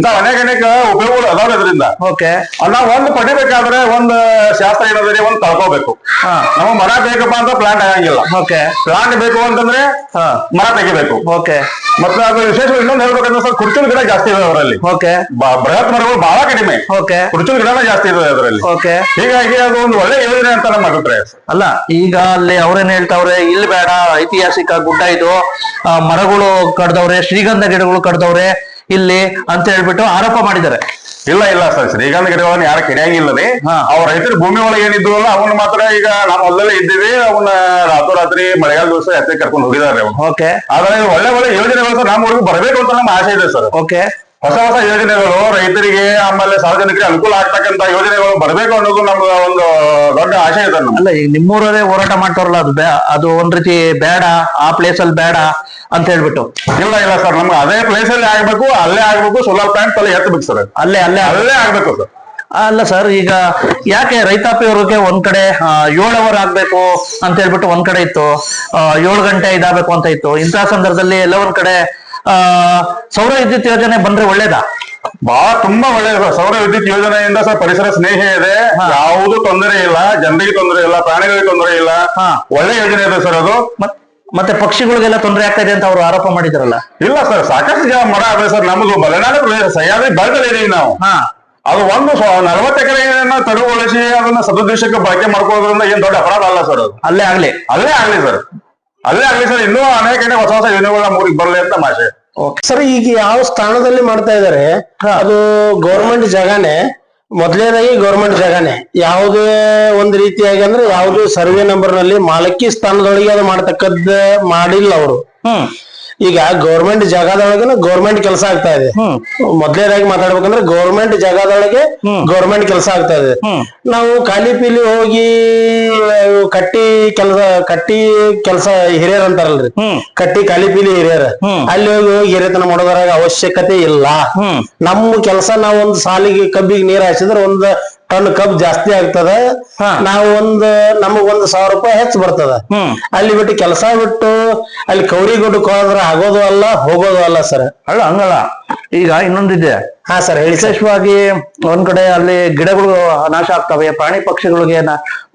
ಇಂತ ಅನೇಕ ಉಪಯೋಗಗಳು ಅದಾವ. ಇದರಿಂದ ನಾವು ಒಂದು ಬೇಕಾದ್ರೆ ಒಂದ್ ಶಾಸ್ತ್ರ ಏನಂದ್ರೆ ಒಂದ್ ಕಳ್ಕೋಬೇಕು. ನಮಗ್ ಮರ ಬೇಕಪ್ಪ ಅಂತ ಪ್ಲಾಂಟ್ ಆಗಂಗಿಲ್ಲ. ಪ್ಲಾಂಟ್ ಬೇಕು ಅಂತಂದ್ರೆ ಮರ ತೆಗಿಬೇಕು. ಮತ್ತೆ ಅದು ವಿಶೇಷವಾಗಿ ಇನ್ನೊಂದು ಹೇಳ್ಬೇಕಂದ್ರೆ ಸರ್, ಕುರ್ಚುಲ್ ಗಿಡ ಜಾಸ್ತಿ ಇದೆ ಅವರಲ್ಲಿ. ಬೃಹತ್ ಮರಗಳು ಬಹಳ ಕಡಿಮೆ, ಕುರ್ಚುಲ್ ಗಿಡನ ಜಾಸ್ತಿ ಇದೆ ಅದರಲ್ಲಿ. ಹೀಗಾಗಿ ಅದು ಒಂದು ಒಳ್ಳೆ ಯೋಜನೆ ಅಂತ ನಮ್ಮ ಅಭಿಪ್ರಾಯ. ಅಲ್ಲ, ಈಗ ಅಲ್ಲಿ ಅವ್ರೇನ್ ಹೇಳ್ತಾವ್ರೆ, ಇಲ್ಲಿ ಬೇಡ, ಐತಿಹಾಸಿಕ ಗುಡ್ಡ ಇದು, ಮರಗಳು ಕಡ್ದವ್ರೆ, ಶ್ರೀಗಂಧ ಗಿಡಗಳು ಕಡ್ದವ್ರೆ ಇಲ್ಲಿ ಅಂತ ಹೇಳ್ಬಿಟ್ಟು ಆರೋಪ ಮಾಡಿದ್ದಾರೆ. ಇಲ್ಲ ಸರ್, ಶ್ರೀಗಂಧ ಗಿಡಗಳನ್ನ ಯಾರು ಕೆಡಿಯಂಗಿಲ್ಲದೆ, ಅವ್ರ ರೈತರ ಭೂಮಿ ಒಳಗೆ ಏನಿದ್ವಲ್ಲ ಅವನ್ನ ಮಾತ್ರ ಈಗ ನಾವು ಹೊಲದಲ್ಲೇ ಇದ್ದೀವಿ, ಅವನ್ನ ರಾತ್ರಿ ಮಳೆಗಾಲ ದಿವಸ ಎತ್ತೆ ಕರ್ಕೊಂಡು ಹೋಗಿದ್ದಾರೆ ಅವ್ರು. ಆದ್ರೆ ಒಳ್ಳೆ ಯೋಜನೆಗಳು ಸರ್ ನಮ್ಮ ಊರಿಗೆ ಬರಬೇಕು ಅಂತ ನಮ್ಮ ಆಸೆ ಇದೆ ಸರ್. ಹೊಸ ಹೊಸ ಯೋಜನೆಗಳು ರೈತರಿಗೆ ಆಮೇಲೆ ಸಾರ್ವಜನಿಕರಿಗೆ ಅನುಕೂಲ ಆಗ್ತಕ್ಕಂತ ಯೋಜನೆಗಳು ಬರಬೇಕು ಅನ್ನೋದು ನಮ್ದು ಒಂದು ದೊಡ್ಡ ಆಶೆ ಇದೆ ನಮ್ಗೆ. ಅಲ್ಲ ಈಗ ನಿಮ್ಮೂರವರೇ ಹೋರಾಟ ಮಾಡ್ತಾರಲ್ಲ, ಅದು ಒಂದ್ ರೀತಿ ಬೇಡ, ಆ ಪ್ಲೇಸ್ ಅಲ್ಲಿ ಬೇಡ ಅಂತ ಹೇಳ್ಬಿಟ್ಟು. ಇಲ್ಲ ಸರ್, ನಮ್ಗೆ ಅದೇ ಪ್ಲೇಸ್ ಅಲ್ಲಿ ಆಗ್ಬೇಕು, ಅಲ್ಲೇ ಆಗ್ಬೇಕು, ಸೋಲಾರ್ ಪ್ಲಾಂಟ್ ಅಲ್ಲಿ ಎತ್ತಬೇಕು ಸರ್, ಅಲ್ಲೇ ಆಗ್ಬೇಕು ಸರ್. ಅಲ್ಲ ಸರ್, ಈಗ ಯಾಕೆ ರೈತಾಪಿ ಅವ್ರಿಗೆ ಒಂದ್ ಕಡೆ 7 ಅವರ್ ಆಗ್ಬೇಕು ಅಂತ ಹೇಳ್ಬಿಟ್ಟು ಒಂದ್ ಕಡೆ ಇತ್ತು, 7 ಗಂಟೆ ಇದಾಗಬೇಕು ಅಂತ ಇತ್ತು. ಇಂತಹ ಸಂದರ್ಭದಲ್ಲಿ ಎಲ್ಲ ಒಂದ್ ಕಡೆ ಸೌರ ವಿದ್ಯುತ್ ಯೋಜನೆ ಬಂದ್ರೆ ಒಳ್ಳೇದಾ? ತುಂಬಾ ಒಳ್ಳೆಯದು ಸರ್. ಸೌರ ವಿದ್ಯುತ್ ಯೋಜನೆಯಿಂದ ಸರ್ ಪರಿಸರ ಸ್ನೇಹಿ ಇದೆ, ಯಾವುದು ತೊಂದರೆ ಇಲ್ಲ, ಜನರಿಗೆ ತೊಂದರೆ ಇಲ್ಲ, ಪ್ರಾಣಿಗಳಿಗೆ ತೊಂದರೆ ಇಲ್ಲ, ಒಳ್ಳೆ ಯೋಜನೆ ಇದೆ ಸರ್ ಅದು. ಮತ್ತೆ ಪಕ್ಷಿಗಳಿಗೆಲ್ಲ ತೊಂದರೆ ಆಗ್ತಾ ಇದೆ ಅಂತ ಅವರು ಆರೋಪ ಮಾಡಿದ್ರಲ್ಲ. ಇಲ್ಲ ಸರ್, ಸಾಕಷ್ಟು ಜನ ಮರ ಆಗಿದೆ ಸರ್. ನಮ್ದು ಮಲೆನಾಡು ಪ್ರದೇಶ, ಸಹ್ಯಾದ್ರಿ ಬೆಳೆದಲ್ಲಿ ಇದೀವಿ ನಾವು. ಅದು ಒಂದು 40 ಎಕರೆಯನ್ನ ತೆರವುಗೊಳಿಸಿ ಅದನ್ನ ಸದುದ್ದೇಶಕ್ಕೆ ಬಳಕೆ ಮಾಡ್ಕೊಳ್ಳೋದ್ರಿಂದ ಏನ್ ದೊಡ್ಡ ಅಪರಾಧ ಅಲ್ಲ ಸರ್. ಅದು ಅಲ್ಲೇ ಆಗ್ಲಿ ಸರ್. ಇನ್ನೂ ಅನೇಕ ಹೊಸ ಹೊಸ ಯೋಜನೆಗಳ ಮೂರಿಗೆ ಬರಲಿ ಅಂತ ಆಶೆ. ಸರ್, ಈಗ ಯಾವ ಸ್ಥಾನದಲ್ಲಿ ಮಾಡ್ತಾ ಇದಾರೆ ಅದು ಗೌರ್ಮೆಂಟ್ ಜಾಗಾನೆ, ಮೊದಲನೇದಾಗಿ ಗೌರ್ಮೆಂಟ್ ಜಾಗಾನೆ. ಯಾವುದೇ ಒಂದು ರೀತಿಯಾಗಿ ಅಂದ್ರೆ ಯಾವ್ದು ಸರ್ವೆ ನಂಬರ್ ನಲ್ಲಿ ಮಾಲಕಿ ಸ್ಥಾನದೊಳಗೆ ಅದು ಮಾಡ್ತಕ್ಕದ್ದ ಮಾಡಿಲ್ಲ ಅವರು. ಈಗ ಗೌರ್ಮೆಂಟ್ ಜಾಗದೊಳಗೆ ಗೌರ್ಮೆಂಟ್ ಕೆಲಸ ಆಗ್ತಾ ಇದೆ. ಮೊದಲನೇದಾಗಿ ಮಾತಾಡ್ಬೇಕಂದ್ರೆ ಗೌರ್ಮೆಂಟ್ ಜಾಗದೊಳಗೆ ಗೌರ್ಮೆಂಟ್ ಕೆಲಸ ಆಗ್ತಾ ಇದೆ. ನಾವು ಖಾಲಿ ಪೀಲಿ ಹೋಗಿ ಕಟ್ಟಿ ಕೆಲಸ ಹಿರಿಯರ್ ಅಂತಾರಲ್ರಿ, ಕಟ್ಟಿ ಖಾಲಿ ಪೀಲಿ ಹಿರಿಯರ್, ಅಲ್ಲಿ ಹೋಗಿ ಹಿರಿಯತನ ಮಾಡೋದ್ರಾಗ ಅವಶ್ಯಕತೆ ಇಲ್ಲ. ನಮ್ಮ ಕೆಲಸ ನಾವು ಒಂದು ಸಾಲಿಗೆ ಕಬ್ಬಿಗೆ ನೀರ್ ಹಾಯಿಸಿದ್ರೆ ಒಂದು ಟನ್ ಕಬ್ ಜಾಸ್ತಿ ಆಗ್ತದ, ನಾವು ನಮಗ್ 1,000 ರೂಪಾಯಿ ಹೆಚ್ಚು ಬರ್ತದ. ಅಲ್ಲಿ ಬಿಟ್ಟು ಕೆಲಸ ಬಿಟ್ಟು ಅಲ್ಲಿ ಕೌರಿಗುಡ್ಡಕ್ಕೆ ಹೋದ್ರೆ ಆಗೋದು ಅಲ್ಲ, ಹೋಗೋದು ಅಲ್ಲ ಸರ್. ಹಂಗಲ್ಲ. ಈಗ ಇನ್ನೊಂದಿದೆ. ಸರ್ ಹೇಳಿ. ವಿಶೇಷವಾಗಿ ಒಂದ್ ಕಡೆ ಅಲ್ಲಿ ಗಿಡಗಳು ನಾಶ ಆಗ್ತವೆ, ಪ್ರಾಣಿ ಪಕ್ಷಿಗಳಿಗೆ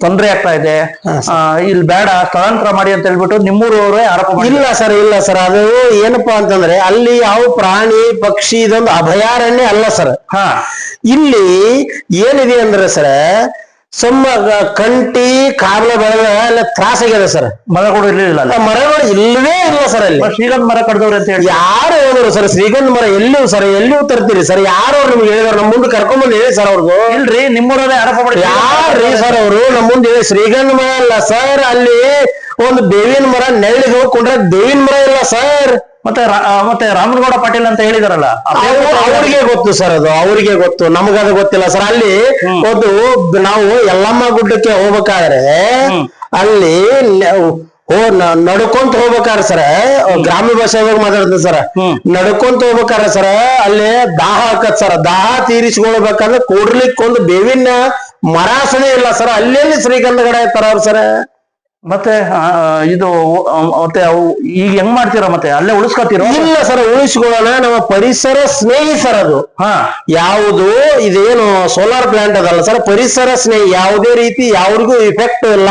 ತೊಂದರೆ ಆಗ್ತಾ ಇದೆ, ಇಲ್ಲಿ ಬೇಡ ಸ್ಥಳಾಂತರ ಮಾಡಿ ಅಂತ ಹೇಳ್ಬಿಟ್ಟು ನಿಮ್ಮೂರವರೇ ಆರೋಪ ಮಾಡಿ. ಇಲ್ಲ ಸರ್, ಅದು ಏನಪ್ಪಾ ಅಂತಂದ್ರೆ ಅಲ್ಲಿ ಯಾವ ಪ್ರಾಣಿ ಪಕ್ಷಿ ಇದೊಂದು ಅಭಯಾರಣ್ಯ ಅಲ್ಲ ಸರ್. ಇಲ್ಲಿ ಏನಿದೆ ಅಂದ್ರೆ ಸರ್, ಕಂಟಿ ಕಾಬಲ ಬೆಳೆದ ಎಲ್ಲ ತ್ರಾಸ ಆಗ್ಯದ ಸರ್. ಮರಗಳು ಇರ್ಲಿಲ್ಲ, ಮರಗಳು ಇಲ್ಲವೇ ಇಲ್ಲ ಸರ್. ಅಲ್ಲಿ ಶ್ರೀಗಂಧ ಮರ ಕಡ್ದವ್ರಿ ಅಂತ ಹೇಳಿ ಯಾರು ಹೇಳಿದ್ರು ಸರ್? ಶ್ರೀಗಂಧ ಮರ ಎಲ್ಲಿಯೂ ತರ್ತೀರಿ ಸರ್? ಯಾರು ಅವ್ರು ನಿಮ್ಗೆ ಹೇಳಿದ್ರು? ನಮ್ಮ ಮುಂದೆ ಕರ್ಕೊಂಡ್ಬಂದು ಹೇಳಿ ಸರ್. ಅವ್ರಿಗೂ ಇಲ್ರಿ, ನಿಮ್ಮೂರಲ್ಲೇ ಆರೋಪ ಮಾಡಿ. ಯಾರ್ರಿ ಸರ್ ಅವರು? ನಮ್ಮ ಮುಂದೆ ಹೇಳಿ ಶ್ರೀಗಂಧ ಮರ ಅಲ್ಲ ಸರ್, ಅಲ್ಲಿ ಒಂದು ಬೇವಿನ ಮರ ನೆರಳಿಗೆ ಹೋಗ್ಕೊಂಡ್ರೆ ಬೇವಿನ ಮರ ಇಲ್ಲ ಸರ್. ಮತ್ತೆ ರಾಮನಗೌಡ ಪಾಟೀಲ್ ಅಂತ ಹೇಳಿದಾರಲ್ಲ, ಅವ್ರಿಗೆ ಗೊತ್ತು ಸರ್, ಅದು ಅವ್ರಿಗೆ ಗೊತ್ತು, ನಮಗದು ಗೊತ್ತಿಲ್ಲ ಸರ್. ಅಲ್ಲಿ ಒಂದು ನಾವು ಯಲ್ಲಮ್ಮ ಗುಡ್ಡಕ್ಕೆ ಹೋಗ್ಬೇಕಾದ್ರೆ ಅಲ್ಲಿ ನಡ್ಕೊಂತ ಹೋಗ್ಬೇಕಾದ್ರೆ ಸರ್, ಗ್ರಾಮೀಣ ಭಾಷೆದಾಗ ಮಾತಾಡ್ತಾರೆ ಸರ್, ನಡ್ಕೊಂತ ಹೋಗ್ಬೇಕಾದ್ರೆ ಸರ್ ಅಲ್ಲಿ ದಾಹ ಹಾಕತ್ ಸರ್. ದಾಹ ತೀರಿಸ್ಕೊಳ್ಬೇಕಂದ್ರೆ ಕೂಡ್ಲಿಕ್ಕೊಂದು ಬೇವಿನ ಮರಾಸನೆ ಇಲ್ಲ ಸರ್. ಅಲ್ಲೆಲ್ಲಿ ಶ್ರೀಗಂಧಗಡ ಇರ್ತಾರ ಅವ್ರು ಸರ್. ಮತ್ತೆ ಇದು ಮತ್ತೆ ಈಗ ಹೆಂಗ್ ಮಾಡ್ತೀರಾ? ಮತ್ತೆ ಅಲ್ಲೇ ಉಳಿಸ್ಕೊತೀರ? ಇಲ್ಲ ಸರ್, ಉಳಿಸ್ಕೊಳ್ಳೋಣ. ನಮ್ಮ ಪರಿಸರ ಸ್ನೇಹಿ ಸರ್ ಅದು. ಯಾವುದು ಇದೇನು ಸೋಲಾರ್ ಪ್ಲಾಂಟ್ ಅದಲ್ಲ ಸರ್, ಪರಿಸರ ಸ್ನೇಹಿ. ಯಾವುದೇ ರೀತಿ ಯಾವ್ರಿಗೂ ಇಫೆಕ್ಟ್ ಇಲ್ಲ,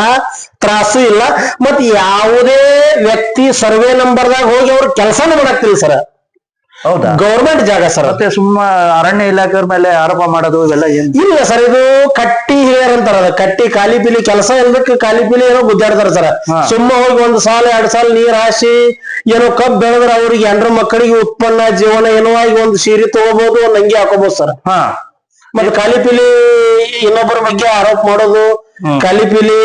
ತ್ರಾಸು ಇಲ್ಲ. ಮತ್ತೆ ಯಾವುದೇ ವ್ಯಕ್ತಿ ಸರ್ವೆ ನಂಬರ್ದಾಗ ಹೋಗಿ ಅವ್ರ ಕೆಲಸನೂ ಮಾಡಕ್ತಿಲ್ಲ ಸರ್. ಹೌದಾ? ಗೌರ್ಮೆಂಟ್ ಜಾಗ ಸರ್. ಮತ್ತೆ ಅರಣ್ಯ ಇಲಾಖೆಯವ್ರ ಮೇಲೆ ಆರೋಪ ಮಾಡೋದು ಇವೆಲ್ಲ ಏನ್? ಇಲ್ಲ ಸರ್, ಇದು ಕಟ್ಟಿ ಹಿರಿಯರ್ ಅಂತಾರ. ಕಟ್ಟಿ ಖಾಲಿ ಪೀಲಿ ಕೆಲಸ ಇಲ್ದಕ್ಕೆ ಖಾಲಿ ಪೀಲಿ ಏನೋ ಗುದ್ದಾಡ್ತಾರ ಸರ್. ಸುಮ್ಮ ಹೋಗಿ 1 ಸಾಲ 2 ಸಾಲ ನೀರ್ ಹಾಸಿ ಏನೋ ಕಬ್ಬ್ ಬೆಳೆದ್ರೆ ಅವ್ರಿಗೆ 2 ಮಕ್ಕಳಿಗೆ ಉತ್ಪನ್ನ ಜೀವನ ಏನೋ ಆಗಿ ಒಂದು ಸೀರೆ ತಗೋಬಹುದು, ಒಂದು ಅಂಗಿ ಹಾಕೋಬಹುದು ಸರ್. ಮತ್ತೆ ಖಾಲಿ ಪೀಲಿ ಇನ್ನೊಬ್ಬರ ಬಗ್ಗೆ ಆರೋಪ ಮಾಡೋದು, ಖಾಲಿ ಪೀಲಿ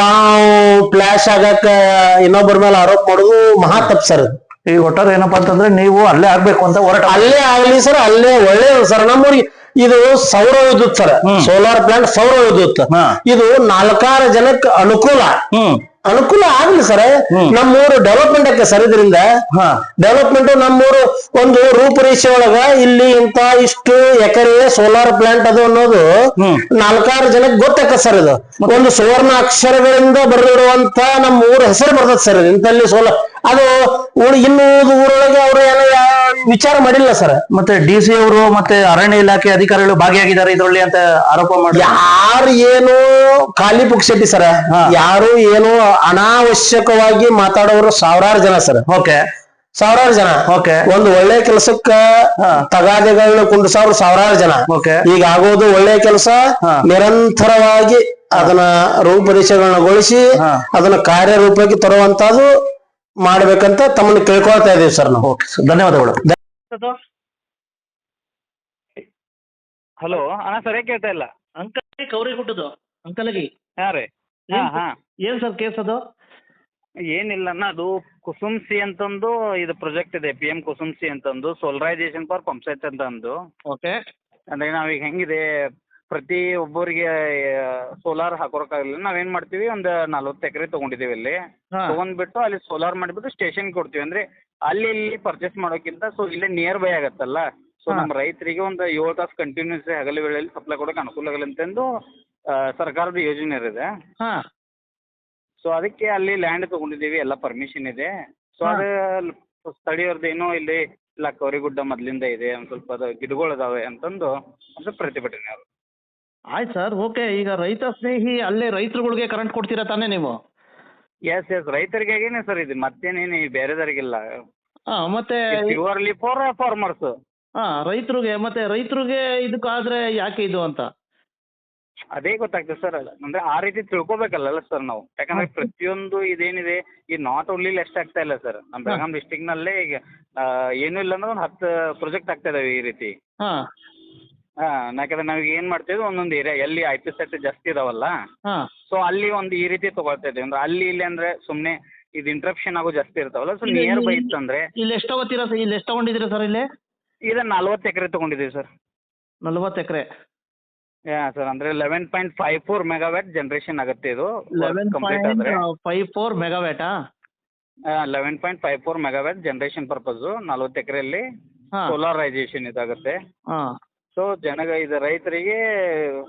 ತಾವು ಫ್ಲಾಶ್ ಆಗಕ್ಕ ಇನ್ನೊಬ್ಬರ ಮೇಲೆ ಆರೋಪ ಮಾಡೋದು ಮಹಾ ತಪ್ಪು ಸರ್. ಈಗ ಒಟ್ಟಾರೆ ಏನಪ್ಪಾ ಅಂತಂದ್ರೆ ನೀವು ಅಲ್ಲೇ ಆಗ್ಬೇಕು ಅಂತ ಹೋರಾಟ. ಅಲ್ಲೇ ಆಗ್ಲಿ ಸರ್, ಅಲ್ಲೇ ಒಳ್ಳೇದು ಸರ್. ನಮ್ಮೂರಿಗೆ ಇದು ಸೌರ ವಿದ್ಯುತ್ ಸರ್, ಸೋಲಾರ್ ಪ್ಲಾಂಟ್ ಸೌರ ವಿದ್ಯುತ್. ಇದು 4 ಜನಕ್ಕೆ ಅನುಕೂಲ ಆಗ್ಲಿ ಸರ್. ನಮ್ಮೂರು ಡೆವಲಪ್ಮೆಂಟ್ ಆಕೆ ಸರ್. ಇದರಿಂದ ಡೆವಲಪ್ಮೆಂಟ್ ನಮ್ಮೂರು ಒಂದು ರೂಪರೇಷೆ ಒಳಗ ಇಲ್ಲಿ ಇಂತ ಇಷ್ಟು ಎಕರೆ ಸೋಲಾರ್ ಪ್ಲಾಂಟ್ ಅದು ಅನ್ನೋದು 4 ಜನಕ್ಕೆ ಗೊತ್ತಾಕ ಸರ್. ಇದು ಒಂದು ಸುವರ್ಣ ಅಕ್ಷರಗಳಿಂದ ಬರೆದಿಡುವಂತ ನಮ್ಮ ಊರ ಹೆಸರು ಬರ್ತದೆ ಸರ್. ಇಂತಲ್ಲಿ ಸೋಲಾರ್ ಅದು ಇನ್ನು ಊರೊಳಗೆ ಅವರು ಏನೋ ವಿಚಾರ ಮಾಡಿಲ್ಲ ಸರ್. ಮತ್ತೆ DC ಅವರು ಮತ್ತೆ ಅರಣ್ಯ ಇಲಾಖೆ ಅಧಿಕಾರಿಗಳು ಭಾಗಿಯಾಗಿದ್ದಾರೆ ಇದರಲ್ಲಿ ಅಂತ ಆರೋಪ ಮಾಡಿ. ಯಾರು ಏನು ಖಾಲಿ ಪುಕ್ಸೆಟ್ಟಿ ಸರ್, ಯಾರು ಏನು ಅನಾವಶ್ಯಕವಾಗಿ ಮಾತಾಡೋರು ಸಾವಿರಾರು ಜನ ಸರ್. ಸಾವಿರಾರು ಜನ. ಒಂದು ಒಳ್ಳೆ ಕೆಲಸಕ್ಕ ತಗಾದೆಗಳನ್ನ ಕುಂಡಿಸೋರು ಸಾವಿರಾರು ಜನ. ಈಗ ಆಗೋದು ಒಳ್ಳೆ ಕೆಲಸ ನಿರಂತರವಾಗಿ ಅದನ್ನ ರೂಪರೇಷೆಗಳನ್ನಗೊಳಿಸಿ ಅದನ್ನ ಕಾರ್ಯರೂಪಕ್ಕೆ ತರುವಂತದ್ದು ಮಾಡ್ಬೇಕಂತ ತಮ್ಮನ್ನು ಕೇಳ್ಕೊಳ್ತಾ ಇದೀವಿ ಸರ್ ನಾವು. ಧನ್ಯವಾದಗಳು. ಹಲೋ ಅಣ್ಣ, ಸರ್ ಕೇಳ್ತಾ ಇಲ್ಲ. ಅಂಕಲ್ ಕೌರಿಗುಡ್ಡದು ಅಂಕಲ್ಗೆ ಹಾ ರೀ. ಏನ್ ಸರ್ ಕೇಸ್ ಅದು? ಏನಿಲ್ಲ ಅಣ್ಣ, ಅದು ಕುಸುಮ್ ಸಿ ಅಂತಂದು ಇದು ಪ್ರಾಜೆಕ್ಟ್ ಇದೆ, PM ಕುಸುಮ್ ಸಿ ಅಂತಂದು ಸೋಲರೈಸೇಷನ್ ಫಾರ್ ಪಂಪ್ ಸೆಟ್ ಅಂತಂದು. ಓಕೆ. ಅಂದರೆ ನಾವೀಗ ಹೆಂಗಿದೆ ಪ್ರತಿ ಒಬ್ಬರಿಗೆ ಸೋಲಾರ್ ಹಾಕೋಕ್ಕಾಗಲಿಲ್ಲ, ನಾವೇನು ಮಾಡ್ತೀವಿ ಒಂದು 40 ಎಕರೆ ತೊಗೊಂಡಿದ್ದೀವಿ ಇಲ್ಲಿ. ತೊಗೊಂಡ್ಬಿಟ್ಟು ಅಲ್ಲಿ ಸೋಲಾರ್ ಮಾಡಿಬಿಟ್ಟು ಸ್ಟೇಷನ್ ಕೊಡ್ತೀವಿ. ಅಂದರೆ ಅಲ್ಲಿ ಇಲ್ಲಿ ಪರ್ಚೇಸ್ ಮಾಡೋಕ್ಕಿಂತ ಸೊ ಇಲ್ಲೇ ನಿಯರ್ ಬೈ ಆಗತ್ತಲ್ಲ. ಸೊ ನಮ್ಮ ರೈತರಿಗೆ ಒಂದು 7 ತಾಸು ಕಂಟಿನ್ಯೂಸ್ ಹಗಲು ವೇಳೆಯಲ್ಲಿ ಸಪ್ಲೈ ಕೊಡೋಕೆ ಅನುಕೂಲ ಆಗಲಿ ಅಂತಂದು ಸರ್ಕಾರದ ಯೋಜನೆ ಇದೆ. ಸೊ ಅದಕ್ಕೆ ಅಲ್ಲಿ ಲ್ಯಾಂಡ್ ತೊಗೊಂಡಿದ್ದೀವಿ, ಎಲ್ಲ ಪರ್ಮಿಷನ್ ಇದೆ. ಸೊ ಅದು ಸ್ಥಳೀಯರದ್ದು ಏನೋ ಇಲ್ಲಿ ಇಲ್ಲ ಕವರಿಗುಡ್ಡ ಮೊದಲಿಂದ ಇದೆ, ಒಂದು ಸ್ವಲ್ಪ ಅದು ಗಿಡಗಳು ಇದಾವೆ ಅಂತಂದು ಒಂದು ಪ್ರತಿಭಟನೆ ಅವರು. ಆಯ್ತು ಸರ್, ಓಕೆ. ಈಗ ರೈತ ಸ್ನೇಹಿ ಅಲ್ಲೇ ರೈತರುಗಳಿಗೆ ಕರೆಂಟ್ ಕೊಡ್ತೀರಾ ತಾನೇ ನೀವು? ಎಸ್ ರೈತರಿಗಾಗೇನೆ ಸರ್ ಇದು, ಮತ್ತೇನೇನು ಬೇರೆದವ್ರಿಗಿಲ್ಲ. ಮತ್ತೆ ಪ್ಯೂರ್ಲಿ ಫಾರ್ ಫಾರ್ಮರ್ಸ್. ರೈತರಿಗೆ ಇದಕ್ಕಾದ್ರೆ ಯಾಕೆ ಇದು ಅಂತ ಅದೇ ಗೊತ್ತಾಗ್ತದೆ ಸರ್. ಅಂದ್ರೆ ಆ ರೀತಿ ತಿಳ್ಕೊಬೇಕಲ್ಲ ಸರ್ ನಾವು, ಯಾಕಂದ್ರೆ ಪ್ರತಿಯೊಂದು ಇದೇನಿದೆ ಈ ನಾಟ್ ಓನ್ಲಿ ಲೆಸ್ಟ್ ಆಗ್ತಾ ಇಲ್ಲ ಸರ್. ನಮ್ಮ ಬೆಳಗಾಂ ಡಿಸ್ಟಿಕ್ನಲ್ಲೇ ಈಗ ಏನೂ ಇಲ್ಲ ಅಂದ್ರೆ ಒಂದು 10 ಪ್ರಾಜೆಕ್ಟ್ ಆಗ್ತಾ ಇದಾವೆ ಈ ರೀತಿ. ಯಾಕಂದ್ರೆ ನಾವೀಗ ಏನು ಮಾಡ್ತೀವಿ, ಒಂದೊಂದು ಏರಿಯಾ ಎಲ್ಲಿ IP ಸೆಟ್ ಜಾಸ್ತಿ ಇದಾವಲ್ಲ, ಸೊ ಅಲ್ಲಿ ಒಂದು ಈ ರೀತಿ ತಗೊಳ್ತಾ ಇದ್ದೀವಿ. ಅಂದ್ರೆ ಅಲ್ಲಿ ಇಲ್ಲಿ ಅಂದ್ರೆ ಸುಮ್ಮನೆ ಇದು ಇಂಟ್ರಪ್ಷನ್ ಆಗೋ ಜಾಸ್ತಿ ಇರ್ತಾವಲ್ಲ, ಸೊ ನಿಯರ್ ಬೈ ಇತ್ತಂದ್ರೆ. ಇಲ್ಲಿ ಎಷ್ಟು ತಗೋತೀರಾ ಸರ್? ಇಲ್ಲಿ ಎಷ್ಟು ತಗೊಂಡಿದ್ದೀರಾ ಸರ್? ಇಲ್ಲಿ ಇದು 40 ಎಕರೆ ತೊಗೊಂಡಿದ್ದೀವಿ ಸರ್. 40 ಎಕರೆ? ಸರ್ ಅಂದರೆ 11.54 ಮೆಗಾವ್ಯಾಟ್ ಜನರೇಷನ್ ಆಗುತ್ತೆ ಇದು. 11.54 ಮೆಗಾವ್ಯಾಟಾ? 11.54 ಮೆಗಾವ್ಯಾಟ್ ಜನರೇಷನ್ ಪರ್ಪಸ್ಸು 40 ಎಕರೆಯಲ್ಲಿ ಸೋಲಾರೈಸೇಷನ್ ಇದಾಗುತ್ತೆ. ಸೊ ಇದು ರೈತರಿಗೆ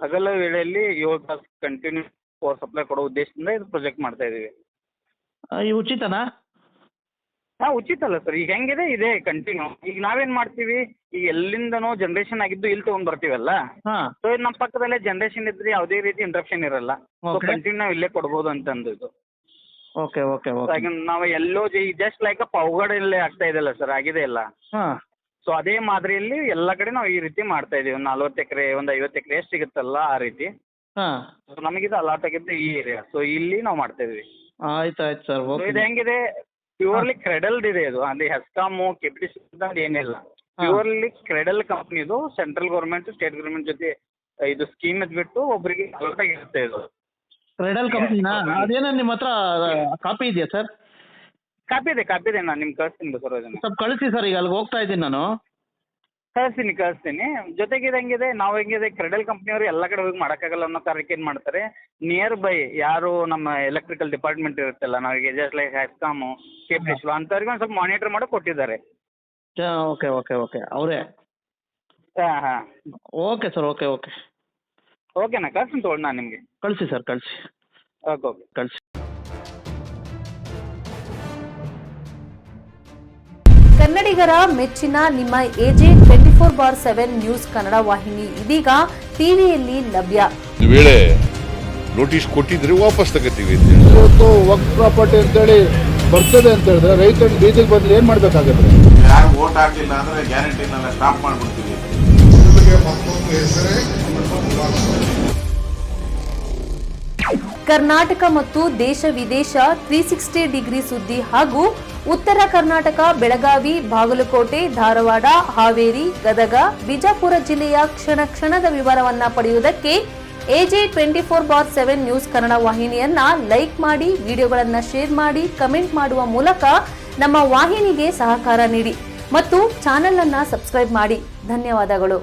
ಹಗಲ ವೇಳೆಯಲ್ಲಿ 7 ತಾಸು ಕಂಟಿನ್ಯೂಸ್ ಪವರ್ ಸಪ್ಲೈ ಕೊಡೋ ಉದ್ದೇಶದಿಂದ ಇದು ಪ್ರಾಜೆಕ್ಟ್ ಮಾಡ್ತಾ ಇದ್ದೀವಿ. ಈ ಉಚಿತನಾ? ಉಚಿತ ಅಲ್ಲ ಸರ್. ಈಗ ಹೆಂಗಿದೆ ಇದೆ ಕಂಟಿನ್ಯೂ. ಈಗ ನಾವೇನು ಮಾಡ್ತೀವಿ, ಈಗ ಎಲ್ಲಿಂದನೋ ಜನರೇಷನ್ ಆಗಿದ್ದು ಇಲ್ಲಿ ತೊಗೊಂಡು ಬರ್ತೀವಲ್ಲ, ಸೊ ಇದು ನಮ್ಮ ಪಕ್ಕದಲ್ಲೇ ಜನರೇಷನ್ ಇದ್ರೆ ಯಾವುದೇ ರೀತಿ ಇಂಟ್ರಪ್ಷನ್ ಇರಲ್ಲ. ಸೊ ಕಂಟಿನ್ಯೂ ನಾವು ಇಲ್ಲೇ ಕೊಡ್ಬೋದು ಅಂತಂದು ಇದು. Okay okay okay. ನಾವು ಎಲ್ಲೋ ಜಸ್ಟ್ ಲೈಕ್ ಪವಗಡಲ್ಲೇ ಆಗ್ತಾ ಇದೆಯಲ್ಲ ಸರ್, ಆಗಿದೆ ಇಲ್ಲ. ಸೊ ಅದೇ ಮಾದರಿಯಲ್ಲಿ ಎಲ್ಲ ಕಡೆ ನಾವು ಈ ರೀತಿ ಮಾಡ್ತಾ ಇದೀವಿ. 40 ಎಕರೆ, ಒಂದು 50 ಎಕರೆ ಎಷ್ಟು ಸಿಗುತ್ತಲ್ಲ ಆ ರೀತಿ. ಸೊ ನಮಗಿದು ಅಲಾಟ್ ಆಗಿದ್ದು ಈ ಏರಿಯಾ, ಸೊ ಇಲ್ಲಿ ನಾವು ಮಾಡ್ತಾ ಇದೀವಿ. ಆಯ್ತು ಸರ್. ಇದು ಹೆಂಗಿದೆ, ಪ್ಯೂರ್ಲಿ ಕ್ರೆಡಲ್ಡ್ ಇದೆ ಇದು. ಅಂದ್ರೆ ಹೆಸ್ಕಾಮು KPTC ಅಂತ ಏನಿಲ್ಲ, ಪ್ಯೂರ್ಲಿ ಕ್ರೆಡಲ್ ಕಂಪ್ನಿದು. ಸೆಂಟ್ರಲ್ ಗೌರ್ಮೆಂಟ್ ಸ್ಟೇಟ್ ಗೌರ್ಮೆಂಟ್ ಜೊತೆ ಇದು ಸ್ಕೀಮ್ ಇದ್ಬಿಟ್ಟು ಒಬ್ಬರಿಗೆ ಅಲಾಟ್ ಆಗಿರುತ್ತೆ ಇದು. ಕ್ರೆಡಲ್ ಕಂಪ್ನಿನಾ? ಅದೇನೋ ನಿಮ್ಮ ಹತ್ರ ಕಾಪಿ ಇದೆಯಾ ಸರ್? ಕಾಪಿ ಇದೆ, ನಾನು ನಿಮ್ಗೆ ಕಳಿಸ್ತೀನಿ ಸರ್. ಅದನ್ನು ಸ್ವಲ್ಪ ಕಳಿಸಿ ಸರ್, ಈಗ ಅಲ್ಲಿಗೆ ಹೋಗ್ತಾ ಇದ್ದೀನಿ ನಾನು. ಕಳಿಸ್ತೀನಿ. ಜೊತೆಗೆ ಇದು ಹೆಂಗಿದೆ, ನಾವು ಹೆಂಗಿದೆ ಕ್ರೆಡಲ್ ಕಂಪ್ನಿಯವರು ಎಲ್ಲ ಕಡೆ ಹೋಗಿ ಮಾಡೋಕ್ಕಾಗಲ್ಲ ಅನ್ನೋ ಕಾರಣಕ್ಕೆ ಏನು ಮಾಡ್ತಾರೆ, ನಿಯರ್ ಬೈ ಯಾರು ನಮ್ಮ ಎಲೆಕ್ಟ್ರಿಕಲ್ ಡಿಪಾರ್ಟ್ಮೆಂಟ್ ಇರುತ್ತಲ್ಲ, ನಾವೀಗ ಜಸ್ಟ್ ಲೈಕ್ ಹೆಸ್ಕಾಮು KPTC ಅಂಥವ್ರಿಗೆ ಒಂದು ಸ್ವಲ್ಪ ಮಾನಿಟರ್ ಮಾಡೋಕೆ ಕೊಟ್ಟಿದ್ದಾರೆ. ಓಕೆ ಓಕೆ ಓಕೆ, ಅವರೇ? ಹಾಂ. Okay sir, okay. ಓಕೆನಾ, ಕಳ್ಸ್ತೀನಿ ತೊಗೊಳ್ಳಿ ನಾನು ನಿಮಗೆ. ಕಳಿಸಿ ಸರ್, ಕಳಿಸಿ. ಓಕೆ ಕಳಿಸಿ. ಕನ್ನಡಿಗರ ಮೆಚ್ಚಿನ ನಿಮ್ಮ AJ 24/7 ನ್ಯೂಸ್ ಕನ್ನಡ ವಾಹಿನಿ ಇದೀಗ ಟಿವಿಯಲ್ಲಿ ಲಭ್ಯ. ಒಂದು ವೇಳೆ ನೋಟಿಸ್ ಕೊಟ್ಟಿದ್ರೆ ವಾಪಸ್ ತಗೋತೀವಿ. ಇವತ್ತು ವಕ್ಫ್ ಪ್ರಾಪರ್ಟಿ ಅಂತೇಳಿ ಬರ್ತದೆ ಅಂತ ಹೇಳಿದ್ರೆ ರೈತರು ಬೀದಿಗೆ ಬಂದು ಏನ್ ಮಾಡ್ಬೇಕಾಗತ್ತೆ? ಯಾರು ವೋಟ್ ಹಾಕಿಲ್ಲ ಅಂದ್ರೆ ಗ್ಯಾರಂಟಿನೆಲ್ಲ ಸ್ಟಾಪ್ ಮಾಡ್ಬಿಡ್ತೀವಿ. ಕರ್ನಾಟಕ ಮತ್ತು ದೇಶ ವಿದೇಶ 360 ಡಿಗ್ರಿ ಸುದ್ದಿ ಹಾಗೂ ಉತ್ತರ ಕರ್ನಾಟಕ, ಬೆಳಗಾವಿ, ಬಾಗಲಕೋಟೆ, ಧಾರವಾಡ, ಹಾವೇರಿ, ಗದಗ, ಬಿಜಾಪುರ ಜಿಲ್ಲೆಯ ಕ್ಷಣದ ವಿವರವನ್ನ ಪಡೆಯುವುದಕ್ಕೆ AJ 24/7 ನ್ಯೂಸ್ ಕನ್ನಡ ವಾಹಿನಿಯನ್ನ ಲೈಕ್ ಮಾಡಿ, ವಿಡಿಯೋಗಳನ್ನ ಶೇರ್ ಮಾಡಿ, ಕಮೆಂಟ್ ಮಾಡುವ ಮೂಲಕ ನಮ್ಮ ವಾಹಿನಿಗೆ ಸಹಕಾರ ನೀಡಿ ಮತ್ತು ಚಾನೆಲ್ ಅನ್ನ ಸಬ್ಸ್ಕ್ರೈಬ್ ಮಾಡಿ. ಧನ್ಯವಾದಗಳು.